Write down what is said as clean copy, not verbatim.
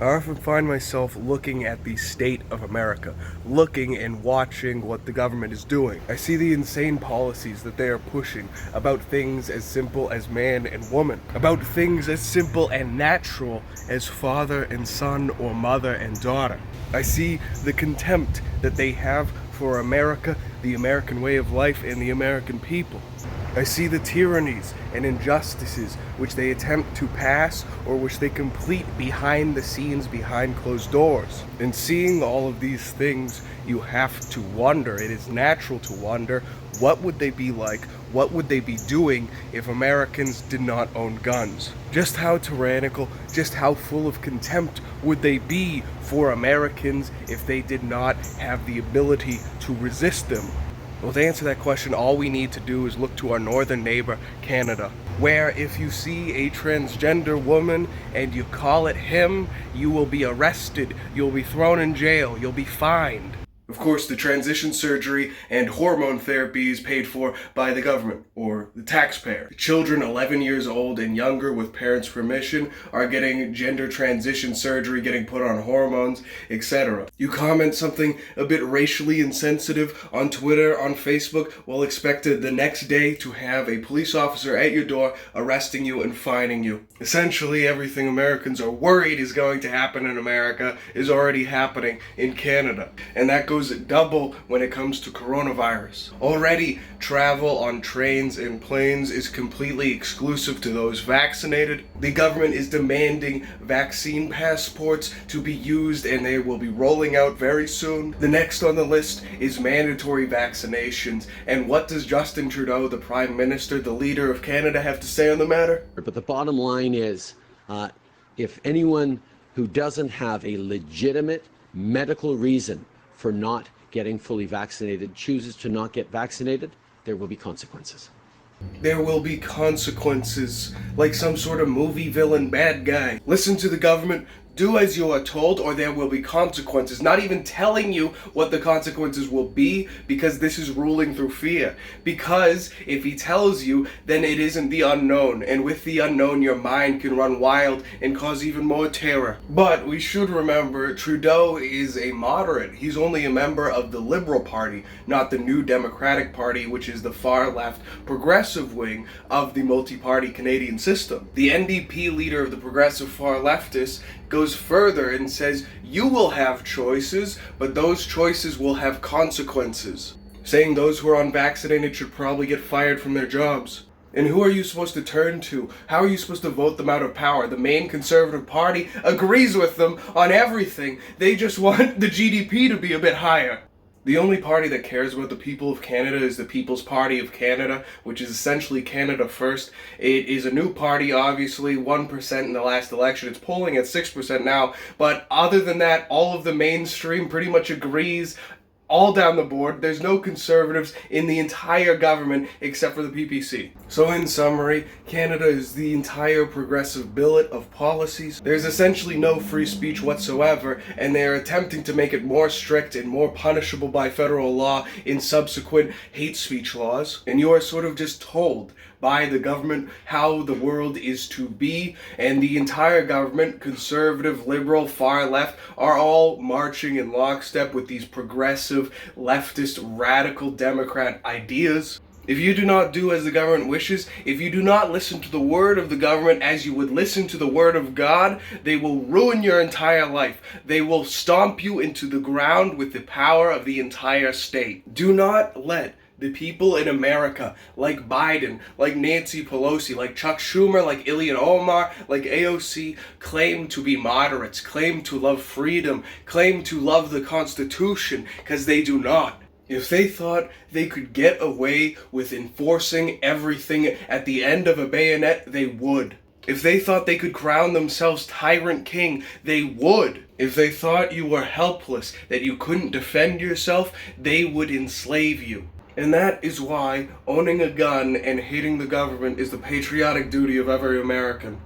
I often find myself looking at the state of America, looking and watching what the government is doing. I see the insane policies that they are pushing about things as simple as man and woman, about things as simple and natural as father and son or mother and daughter. I see the contempt that they have for America, the American way of life, and the American people. I see the tyrannies and injustices which they attempt to pass or which they complete behind the scenes, behind closed doors. And seeing all of these things, you have to wonder, it is natural to wonder, what would they be like? What would they be doing if Americans did not own guns? Just how tyrannical, just how full of contempt would they be for Americans if they did not have the ability to resist them? Well, to answer that question, all we need to do is look to our northern neighbor, Canada, where if you see a transgender woman and you call it him, you will be arrested, you'll be thrown in jail, you'll be fined. Of course, the transition surgery and hormone therapy is paid for by the government, or the taxpayer. Children 11 years old and younger with parents' permission are getting gender transition surgery, getting put on hormones, etc. You comment something a bit racially insensitive on Twitter, on Facebook, well, expected the next day to have a police officer at your door arresting you and fining you. Essentially, everything Americans are worried is going to happen in America is already happening in Canada. And that goes double when it comes to coronavirus. Already, travel on trains and planes is completely exclusive to those vaccinated. The government is demanding vaccine passports to be used, and they will be rolling out very soon. The next on the list is mandatory vaccinations. And what does Justin Trudeau, the Prime Minister, the leader of Canada, have to say on the matter? But the bottom line is, if anyone who doesn't have a legitimate medical reason for not getting fully vaccinated chooses to not get vaccinated, there will be consequences. There will be consequences, like some sort of movie villain bad guy. Listen to the government, do as you are told, or there will be consequences. Not even telling you what the consequences will be, because this is ruling through fear. Because if he tells you, then it isn't the unknown, and with the unknown your mind can run wild and cause even more terror. But we should remember, Trudeau is a moderate. He's only a member of the Liberal Party, not the New Democratic Party, which is the far left progressive wing of the multi-party Canadian system. The NDP leader of the progressive far leftists goes further and says, you will have choices, but those choices will have consequences. Saying those who are unvaccinated should probably get fired from their jobs. And who are you supposed to turn to? How are you supposed to vote them out of power? The main Conservative Party agrees with them on everything. They just want the GDP to be a bit higher. The only party that cares about the people of Canada is the People's Party of Canada, which is essentially Canada First. It is a new party, obviously, 1% in the last election. It's polling at 6% now, but other than that, all of the mainstream pretty much agrees all down the board. There's no conservatives in the entire government except for the PPC. So in summary, Canada is the entire progressive billet of policies. There's essentially no free speech whatsoever, and they are attempting to make it more strict and more punishable by federal law in subsequent hate speech laws. And you are sort of just told by the government how the world is to be, and the entire government, conservative, liberal, far left, are all marching in lockstep with these progressive, leftist, radical Democrat ideas. If you do not do as the government wishes, if you do not listen to the word of the government as you would listen to the word of God, they will ruin your entire life. They will stomp you into the ground with the power of the entire state. Do not let the people in America, like Biden, like Nancy Pelosi, like Chuck Schumer, like Ilhan Omar, like AOC, claim to be moderates, claim to love freedom, claim to love the Constitution, because they do not. If they thought they could get away with enforcing everything at the end of a bayonet, they would. If they thought they could crown themselves tyrant king, they would. If they thought you were helpless, that you couldn't defend yourself, they would enslave you. And that is why owning a gun and hating the government is the patriotic duty of every American.